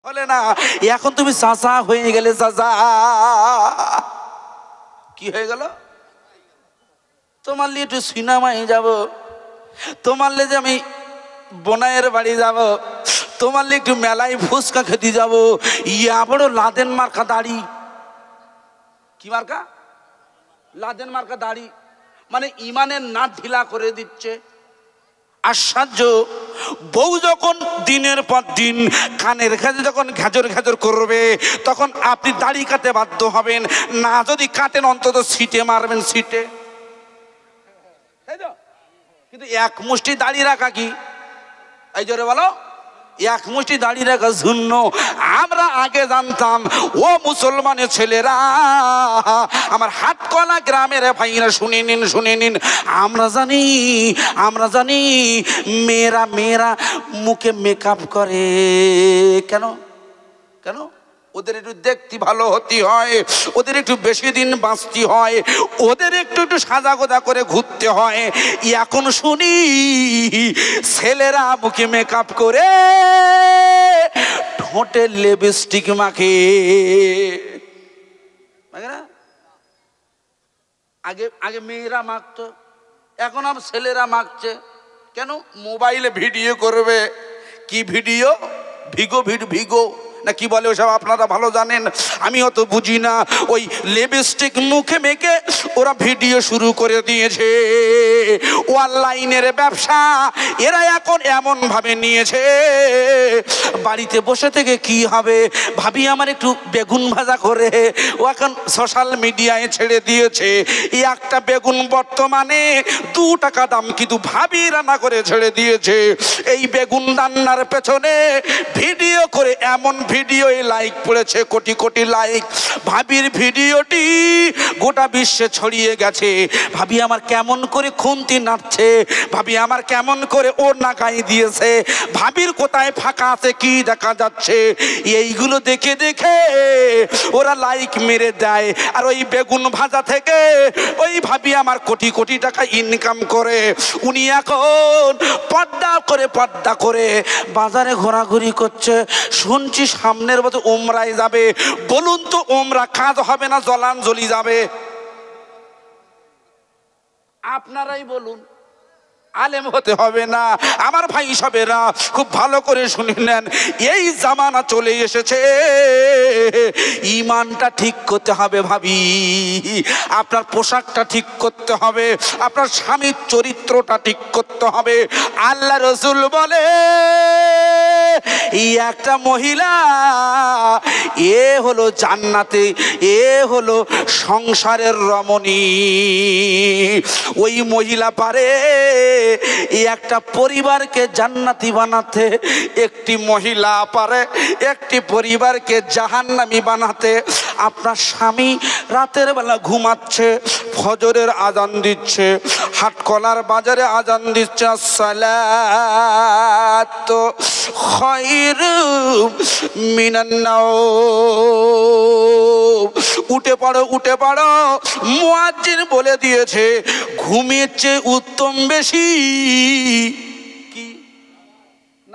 বলে না এখন তুমি চাচা হয়ে গেলে। চাচা কি হয়ে গেল? তোমার লিয়ে একটু সিনেমায় যাব, তোমার লিয়ে যে আমি বোনাইয়ের বাড়ি যাব, তোমার লিয়ে একটু মেলায় ফুচকা খেতে যাব। ইয়া বড় লাদেন মার্কা দাড়ি। কি মার্কা? লাদেন মার্কা দাড়ি। মানে ইমানের নাট ঢিলা করে দিচ্ছে। আশ্চর্য! বউ যখন দিনের পর দিন কানের কাছে যখন ঘাজর ঘাজর করবে, তখন আপনি দাড়ি কাটতে বাধ্য হবেন। না যদি কাটেন অন্তত সিটে মারবেন, সিটে। কিন্তু এক মুষ্টি দাড়ি রাখা কি? এই জোরে বলো, এক মুষ্টি দাড়ি রাখা শূন্য। আমরা আগে জানতাম, ও মুসলমানের ছেলেরা, আমার হাটকলা গ্রামের ভাইরা শুনে নিন, শুনে নিন। আমরা জানি মেয়েরা মুখে মেকআপ করে কেন? কেন? ওদের একটু দেখতে ভালো হতে হয়, ওদের একটু বেশি দিন বাঁচতে হয়, ওদের একটু সাজাগোজা করে ঘুরতে হয়। এখন শুনি ছেলেরা মুখে মেকআপ করে, ঠোঁটে লিপস্টিক মাখে। আগে মেয়েরা মাখতো, এখন আর ছেলেরা মাখছে কেন? মোবাইলে ভিডিও করবে। কি ভিডিও? ভিগো না কি বলে ওসব, আপনারা ভালো জানেন, আমি অত বুঝি না। ওই লিপস্টিক মুখে মেখে ওরা ভিডিও শুরু করে দিয়েছে। অনলাইনের ব্যবসা এরা এখন এমন ভাবে নিয়েছে, বাড়িতে বসে থেকে কি হবে, ভাবি আমার একটু বেগুন ভাজা করে, ও এখন সোশ্যাল মিডিয়ায় ছেড়ে দিয়েছে। এই একটা বেগুন বর্তমানে 2 টাকা দাম, কিন্তু ভাবি রান্না করে ছেড়ে দিয়েছে। এই বেগুন রান্নার পেছনে ভিডিও করে এমন ভিডিও লাইক পড়েছে, কোটি কোটি লাইক। ভাবির ভিডিওটি গোটা বিশ্বে ছড়িয়ে গেছে। ভাবি আমার কেমন করে খুন্তি নাড়ছে, ভাবি আমার কেমন করে ওর নাকাই দিয়েছে, ভাবির কোথায় ফাঁকা আছে কি দেখা যাচ্ছে, এইগুলো দেখে দেখে ওরা লাইক মেরে দেয়। আর ওই বেগুন ভাজা থেকে ওই ভাবি আমার কোটি কোটি টাকা ইনকাম করে। উনি এখন পর্দা করে বাজারে ঘোরাঘুরি করছে। শুনছি সামনের বছর উমরায় যাবে। বলুন তো, উমরা কাজ হবে না জলাঞ্জলি যাবে? আপনারাই বলুন। আলেম হতে হবে না। আমার ভাই সবেরা খুব ভালো করে শুনে নেন, এই জামানা চলে এসেছে, ইমানটা ঠিক করতে হবে। ভাবি আপনার পোশাকটা ঠিক করতে হবে, আপনার স্বামীর চরিত্রটা ঠিক করতে হবে। আল্লাহ রসুল বলে, এই একটা মহিলা, এ হলো জান্নাতে, এ হলো সংসারের রমণী। ওই মহিলা পারে এই একটা পরিবারকে জান্নাতি বানাতে, একটি মহিলা পারে একটি পরিবারকে জাহান্নামী বানাতে। আপনার স্বামী রাতের বেলা ঘুমাচ্ছে, ফজরের আজান দিচ্ছে, হাটকলার বাজারে আজান দিচ্ছে, আসসালাতু খায়রুম মিনান নাওম, উঠে পড়ো। মুয়াজ্জিন বলে দিয়েছে, ঘুমের চেয়ে উত্তম বেশি কি?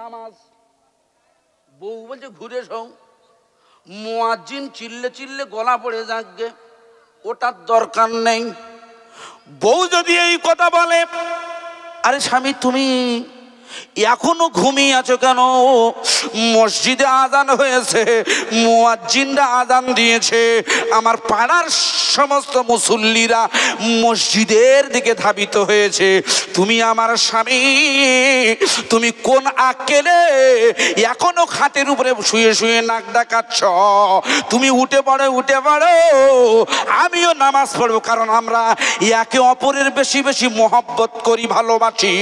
নামাজ। বউ বলছে ঘুরে শোও। মুয়াজ্জিন চিল্লে গলা পড়ে যাকগে, ওটার দরকার নেই। বউ যদি এই কথা বলে, আরে স্বামী তুমি এখনো ঘুমিয়ে আছো কেন? মসজিদে আজান হয়েছে, মুয়াজ্জিনরা আজান দিয়েছে, আমার পাড়ার সমস্ত মুসল্লিরা মসজিদের দিকে ধাবিত হয়েছে। তুমি আমার স্বামী, তুমি কোন আক্কেলে এখনো খাটের উপরে শুয়ে শুয়ে নাক ডাকাচ্ছ? তুমি উঠে পড়ো, আমিও নামাজ পড়বো, কারণ আমরা একে অপরের বেশি বেশি মহব্বত করি, ভালোবাসি।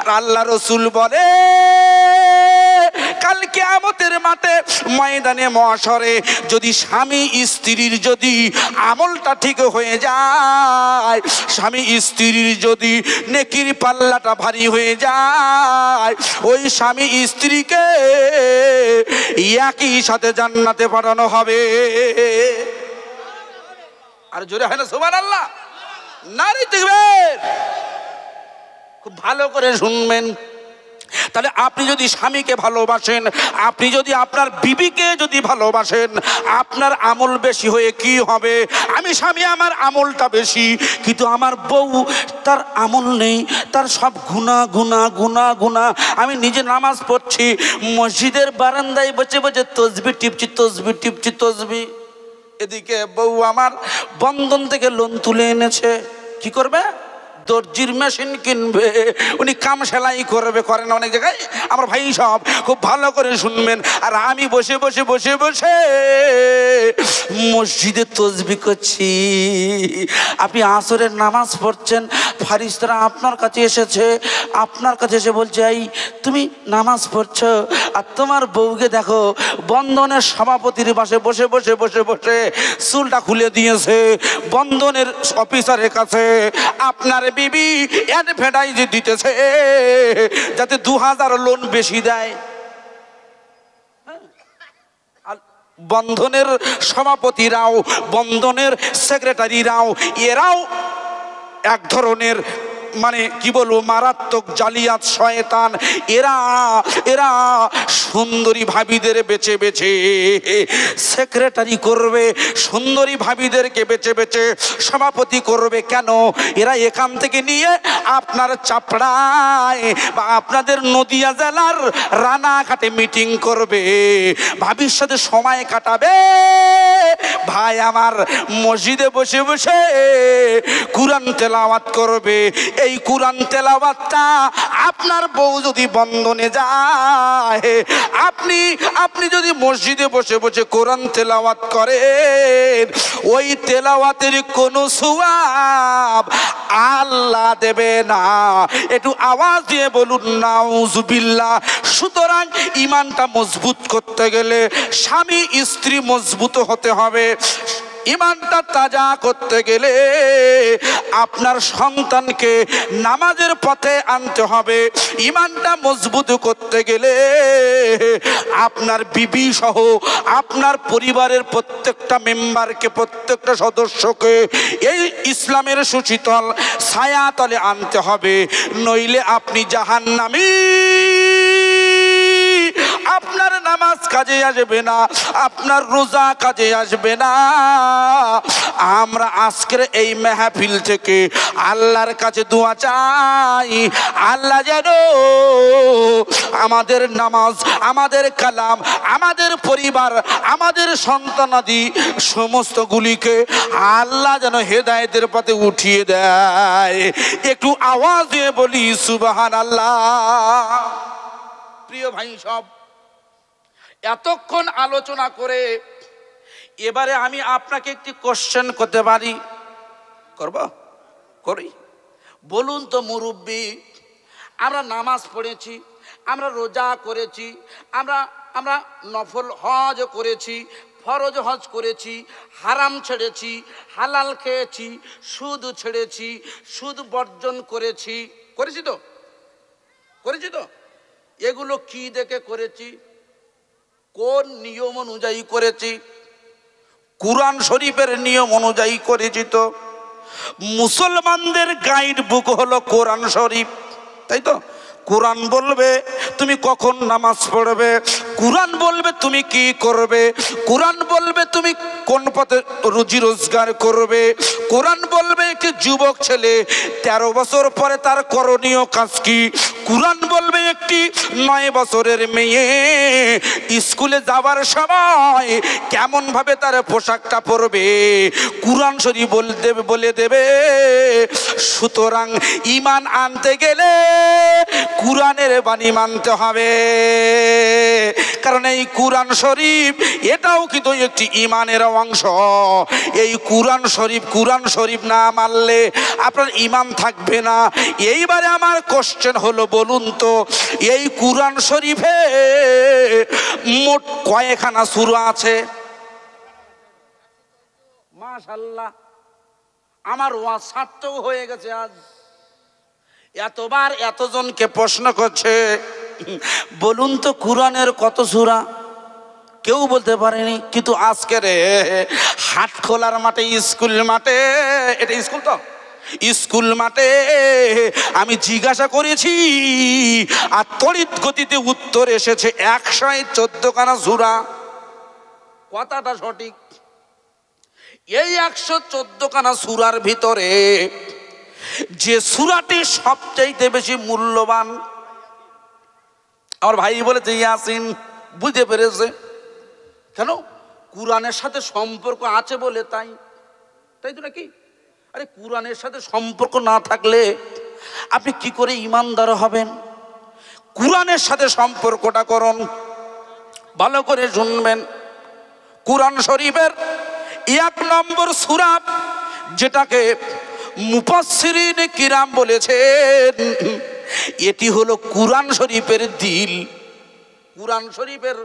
আর আল্লাহ রসুল বলে, কাল কিয়ামতের মাঠে ময়দানে মহাশরে যদি স্বামী স্ত্রীর যদি আমলটা ঠিক হয়ে যায়, স্বামী স্ত্রীর যদি নেকির পাল্লাটা ভারী হয়ে যায়, ওই স্বামী স্ত্রীকে একই সাথে জান্নাতে পাঠানো হবে। আর জোরে হয় না সুবহানাল্লাহ? নারী দেখবেন, খুব ভালো করে শুনবেন। তাহলে আপনি যদি স্বামীকে ভালোবাসেন, আপনি যদি আপনার বিবিকে যদি ভালোবাসেন, আপনার আমল বেশি হয়ে কি হবে? আমি স্বামী, আমার আমলটা বেশি, কিন্তু আমার বউ তার আমল নেই, তার সব গুনাহ গুনাহ গুনাহ গুনাহ। আমি নিজে নামাজ পড়ছি, মসজিদের বারান্দায় বসে বসে তসবিহ টিপছি, তসবিহ টিপছি, তসবিহ। এদিকে বউ আমার বন্ধন থেকে লোন তুলে এনেছে, কি করবে? দর্জির মেশিন কিনবে, উনি কাম সেলাই করবে, করে না অনেক জায়গায়। আমার ভাই সব খুব ভালো করে শুনবেন। আর আমি বসে বসে বসে বসে মসজিদে তসবিহ করছি। আপনি আসরের নামাজ পড়ছেন, ফারিস্তারা আপনার কাছে এসেছে, আপনার কাছে এসে বলছে, এই তুমি নামাজ পড়ছো আর তোমার বউকে দেখো বন্ধনের সভাপতির পাশে বসে বসে বসে বসে চুলটা খুলে দিয়েছে বন্ধনের অফিসারের কাছে। আপনার বিবি অ্যাডভার্টাইজ দিতেছে যাতে 2000 লোন বেশি দেয়। বন্ধনের সভাপতিরাও, বন্ধনের সেক্রেটারিরাও, এরাও এক ধরনের মানে কি বলবো মারাত্মক জালিয়াত শয়তান। এরা এরা সুন্দরী ভাবিদের বেছে বেছে সেক্রেটারি করবে, সুন্দরী ভাবিদেরকে বেছে বেছে সভাপতি করবে। কেন? এরা এখান থেকে নিয়ে আপনার চাপড়ায় বা আপনাদের নদিয়া জেলার রানাঘাটে মিটিং করবে, ভাবির সাথে সময় কাটাবে। ভাই আমার মসজিদে বসে বসে কুরআন তেলাওয়াত করবে। এই কুরআন তেলাওয়াতটা আপনার বউ যদি বন্ধনে যায়, আপনি যদি মসজিদে বসে বসে কোরআন তেলাওয়াত করেন, ওই তেলাওয়াতের কোনো সওয়াব আল্লাহ দেবে না। একটু আওয়াজ দিয়ে বলুন নাউজুবিল্লাহ। সুতরাং ঈমানটা মজবুত করতে গেলে স্বামী স্ত্রী মজবুত হতে হবে। ঈমানটা তাজা করতে গেলে আপনার সন্তানকে নামাজের পথে আনতে হবে। ঈমানটা মজবুত করতে গেলে আপনার বিবি সহ আপনার পরিবারের প্রত্যেকটা মেম্বারকে, প্রত্যেকটা সদস্যকে এই ইসলামের সুশীতল ছায়াতলে আনতে হবে, নইলে আপনি জাহান্নামী। আপনার নামাজ কাজে আসবে না, আপনার রোজা কাজে আসবে না। আমরা আজকের এই মেহফিল থেকে আল্লাহর কাছে দোয়া চাই, আল্লাহ যেন আমাদের নামাজ, আমাদের কালাম, আমাদের পরিবার, আমাদের সন্তানাদি সমস্তগুলিকে আল্লাহ যেন হেদায়েতের পথে উঠিয়ে দেয়। একটু আওয়াজ দিয়ে বলি সুবহানাল্লাহ। প্রিয় ভাই সব, এতক্ষণ আলোচনা করে এবারে আমি আপনাকে একটি কোশ্চেন করতে পারি? করব? করি। বলুন তো মুরব্বি, আমরা নামাজ পড়েছি, আমরা রোজা করেছি, আমরা নফল হজ করেছি, ফরজ হজ করেছি, হারাম ছেড়েছি, হালাল খেয়েছি, সুদ ছেড়েছি, সুদ বর্জন করেছি, করেছি তো? এগুলো কি দেখে করেছি? কোন নিয়ম অনুযায়ী করেছি? কুরআন শরীফের নিয়ম অনুযায়ী করেছি তো। মুসলমানদের গাইড বুক হলো কোরআন শরীফ, তাই তো? কোরআন বলবে তুমি কখন নামাজ পড়বে, কোরআন বলবে তুমি কি করবে, কোরআন বলবে তুমি কোন পথে রুজি রোজগার করবে, কোরআন বলবে একটি যুবক ছেলে 13 বছর পরে তার করণীয় কাজ কি, কোরআন বলবে একটি 9 বছরের মেয়ে স্কুলে যাবার সময় কেমন ভাবে তার পোশাকটা পরবে, কোরআন শরীফ বলে দেবে। সুতরাং ঈমান আনতে গেলে কোরআনের বাণী মানতে হবে, কারণ এই কোরআন শরীফ এটাও কিন্তু একটি ঈমানের অংশ। এই কোরআন শরীফ না মানলে আপনার ঈমান থাকবে না। এইবারে আমার কোশ্চেন হলো, বলুন তো এই কোরআন শরীফে মোট কয়খানা সূরা আছে? মাশাআল্লাহ, আমার ওয়াজ সার্থক হয়ে গেছে। আজ এতবার এতজনকে প্রশ্ন করছে, বলুন তো কোরআনের কত সূরা? কেউ বলতে পারেনি। কিন্তু আজকের হাট খোলার মাঠে, স্কুল মাঠে, এটা স্কুল তো স্কুল মাঠে আমি জিজ্ঞাসা করেছি, আর তড়িৎ গতিতে উত্তর এসেছে 114খানা সূরা। কথাটা সঠিক। এই 114খানা সূরার ভিতরে যে সূরাটি সবচাইতে বেশি মূল্যবান, আমার ভাই বলেছে ইয়াসিন, বুঝতে পেরেছে কেন? কুরআনের সাথে সম্পর্ক আছে বলে, তাই তো নাকি? আরে কুরআনের সাথে সম্পর্ক না থাকলে আপনি কি করে ঈমানদার হবেন? কুরআনের সাথে সম্পর্কটা করুন। ভালো করে শুনবেন, কুরআন শরীফের 1 নম্বর সূরা, যেটাকে মুফাসসিরিন কিরাম বলেছেন এটি হলো কুরআন শরীফের দিল। কুরআন শরীফের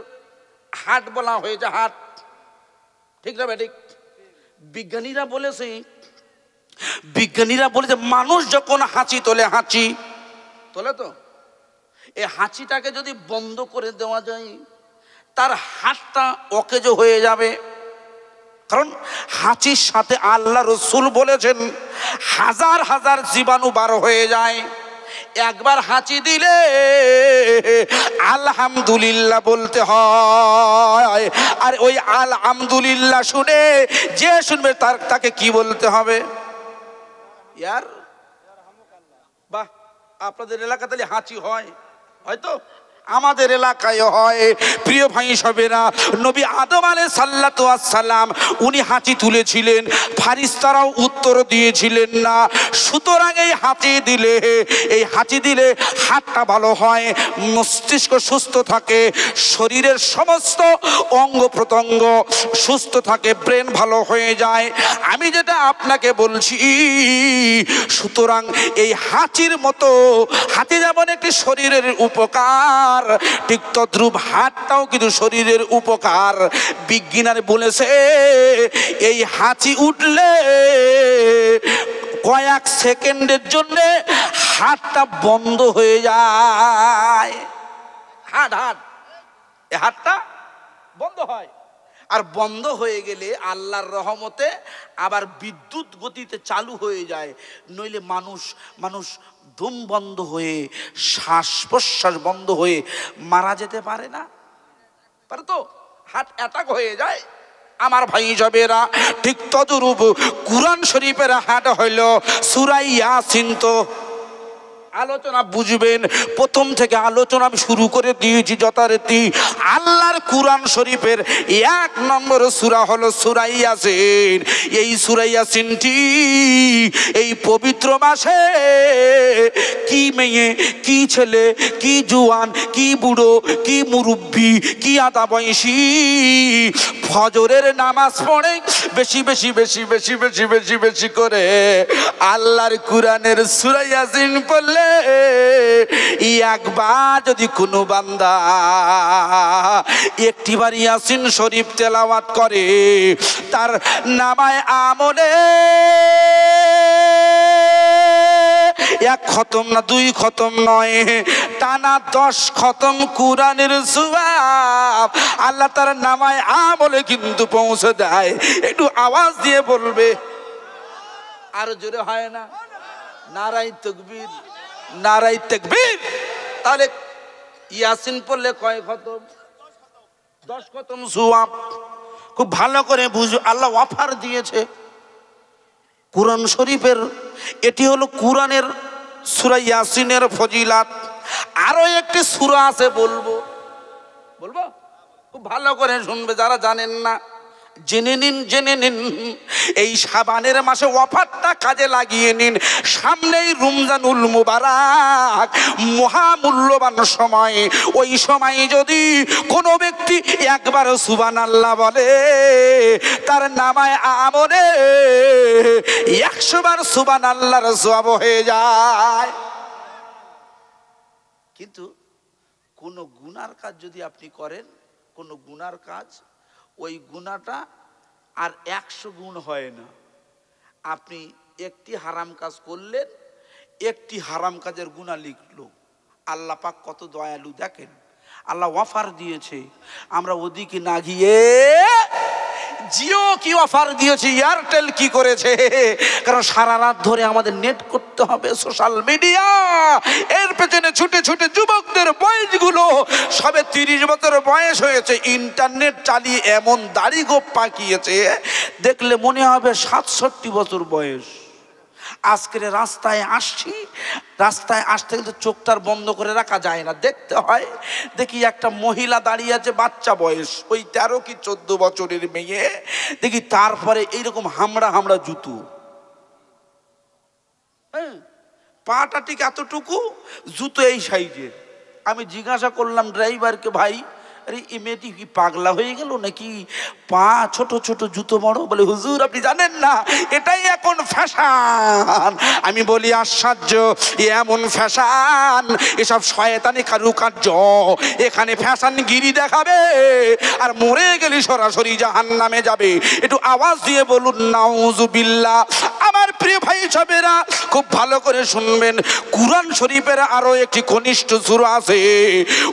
হার্ট বলা হয়েছে, হার্ট, ঠিক না ঠিক? বিজ্ঞানীরা বলেছে মানুষ যখন হাঁচি তোলে, হাঁচি তোলে তো, এই হাঁচিটাকে যদি বন্ধ করে দেওয়া যায় তার হাতটা অকেজো হয়ে যাবে। কারণ হাঁচির সাথে আল্লাহ রসুল বলেছেন হাজার হাজার জীবাণু বার হয়ে যায়। একবার হাঁচি দিলে আলহামদুলিল্লাহ বলতে হয়, আর ওই আলহামদুলিল্লাহ শুনে যে শুনবে তাকে কি বলতে হবে? ইয়ার বাহ, আপনাদের এলাকাতে হাঁচি হয়? হয়তো আমাদের এলাকায় হয়। প্রিয় ভাই সবেরা, নবী আদম আলাইহিস সাল্লাতু ওয়াস সালাম উনি হাঁচি তুলেছিলেন, ফারিস্তারাও উত্তর দিয়েছিলেন না। সুতরাং এই হাঁচি দিলে হাতটা ভালো হয়, মস্তিষ্ক সুস্থ থাকে, শরীরের সমস্ত অঙ্গ প্রত্যঙ্গ সুস্থ থাকে, ব্রেন ভালো হয়ে যায়। আমি যেটা আপনাকে বলছি, সুতরাং এই হাঁচির মতো, হাঁচি যেমন একটি শরীরের উপকার, ঠিক তদ্রূপ হাতটাও কিন্তু শরীরের উপকার। বিজ্ঞানী বলেছে এই হাঁচি উঠলে কয়েক সেকেন্ডের জন্য হাতটা বন্ধ হয়ে যায়। হাতটা বন্ধ হয়, আর বন্ধ হয়ে গেলে আল্লাহর রহমতে আবার বিদ্যুৎ গতিতে চালু হয়ে যায়। নইলে মানুষ দম বন্ধ হয়ে, শ্বাস প্রশ্বাস বন্ধ হয়ে মারা যেতে পারে না, পারে তো? হার্ট অ্যাটাক হয়ে যায়। আমার ভাই যাবেরা, ঠিক তদরূপ কুরআন শরীফের হার্ট হইল সূরা ইয়াসিন। তো আলোচনা বুঝবেন, প্রথম থেকে আলোচনা আমি শুরু করে দিয়েছি যথারীতি। আল্লাহর কুরআন শরীফের 1 নম্বর সূরা হলো সূরা ইয়াসিন। এই সূরা ইয়াসিনটি এই পবিত্র মাসে কি মেয়ে, কি ছেলে, কি জওয়ান, কি বুড়ো, কি মুরব্বি, কি আদা বয়সী ফজরের নামাজ পড়ে বেশি বেশি বেশি বেশি বেশি বেশি বেশি করে আল্লাহর কুরআনের সূরা ইয়াসিন পড়লে, একবার যদি কোনো বান্দা একটিবার ইয়াসিন শরীফ তেলাওয়াত করে, তার নামায় আমলে 1 খতম না 2 খতম নয়, টানা 10 খতম কুরআনের সওয়াব আল্লাহ তার নামায় আমলে কিন্তু পৌঁছে দেয়। একটু আওয়াজ দিয়ে বলবে, আরো জোরে হয় না? নারায়ে তাকবীর, নারায়ে তাকবীর। তাহলে ইয়াসিন পড়লে কয় খতম? 10 খতম সওয়াব। খুব ভালো করে বুঝো, আল্লাহ অফার দিয়েছে কুরআন শরীফের। এটি হলো কুরআনের সূরা ইয়াসিনের ফজিলাত। আরো একটি সূরা আছে, বলবো খুব ভালো করে শুনবে, যারা জানেন না জেনে নিন। এই শাবানের মাসে অফারটা কাজে লাগিয়ে নিন। সামনেই রমজানুল মুবারক, মহামূল্যবান সময়। ওই সময় যদি কোনো ব্যক্তি একবার সুবহানাল্লাহ বলে, তার নামায় আমলে 100 বার সুবহানাল্লাহর সওয়াব হয়ে যায়। কিন্তু কোনো গুনার কাজ যদি আপনি করেন, কোনো গুনার কাজ, ওই গুনাহটা আর 100 গুণ হয় না। আপনি একটি হারাম কাজ করলেন, একটি হারাম কাজের গুনাহ লিখলো। আল্লাহ পাক কত দয়ালু দেখেন, আল্লাহ অফার দিয়েছে। আমরা ওদিকে না গিয়ে জিও কি অফার দিয়েছে, এয়ারটেল কি করেছে, কারণ সারা রাত ধরে আমাদের নেট করতে হবে, সোশ্যাল মিডিয়া, এর পেছনে ছুটে ছুটে যুবকদের বয়সগুলো সবে 30 বছর বয়স হয়েছে, ইন্টারনেট চালিয়ে এমন দাড়ি গোপ পাকিয়েছে দেখলে মনে হবে 67 বছর বয়স। আজকের রাস্তায় আসছি, রাস্তায় আসতে কিন্তু চোখটার বন্ধ করে রাখা যায় না, দেখতে হয়। দেখি একটা মহিলা দাঁড়িয়ে আছে, বাচ্চা বয়স, ওই 13 কি 14 বছরের মেয়ে, দেখি তারপরে এইরকম হামড়া হামড়া জুতো, হ্যাঁ, পাটা ঠিক এতটুকু, জুতো এই সাইজের। আমি জিজ্ঞাসা করলাম ড্রাইভারকে, ভাই আরে এই মেয়েটি কি পাগলা হয়ে গেল নাকি, পা ছোট ছোট জুতো বড়? বলে হুজুর আপনি জানেন না, এটাই এখন ফ্যাশন। আমি বলি আশ্চর্য, এমন ফ্যাশন, এসব শয়তানি কারুকার্য, এখানে ফ্যাশন গিরি দেখাবে আর মরে গেলে সরাসরি জাহান্নামে যাবে। একটু আওয়াজ দিয়ে বলুন নাউজুবিল্লাহ। আমার প্রিয় ভাই সবেরা খুব ভালো করে শুনবেন, কুরআন শরীফের আরো একটি ঘনিষ্ঠ সূরা আছে,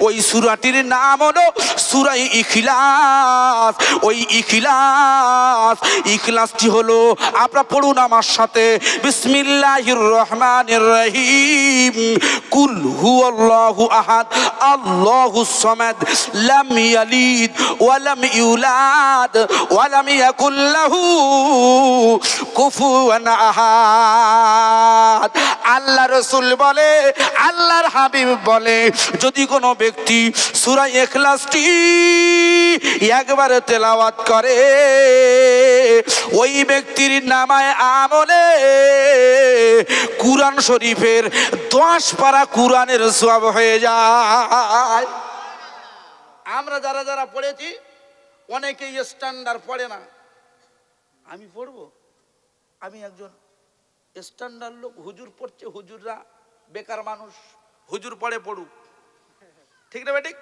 ওই সূরাটির নাম হলো সূরা ইখলাস। ওই ইখলাসটি হলো, আপনারা পড়ুন আমার সাথে, বিসমিল্লাহির রহমানির রহিম, কুল হুয়াল্লাহু আহাদ আল্লাহুস সামাদ লাম ইয়ালিদ ওয়া লাম ইউলাদ ওয়া লাম ইয়াকুল লাহু কুফুয়ান আহাদ। আল্লাহ রাসূল বলে, আল্লাহর হাবিব বলে, যদি কোনো ব্যক্তি সূরা ইখলাসটি একবার তেলাওয়াত করে, ওই ব্যক্তির নামায় আমলে কুরআন শরীফের 10 পারা কুরআনের সওয়াব হয়ে যায়। আমরা যারা যারা পড়েছি অনেকেই স্ট্যান্ডার্ড পড়ে না, আমি পড়বো, আমি একজন স্ট্যান্ডার্ড লোক, হুজুর পড়ছে, হুজুররা বেকার মানুষ, হুজুর পড়ে পড়ুক, ঠিক না বেঠিক?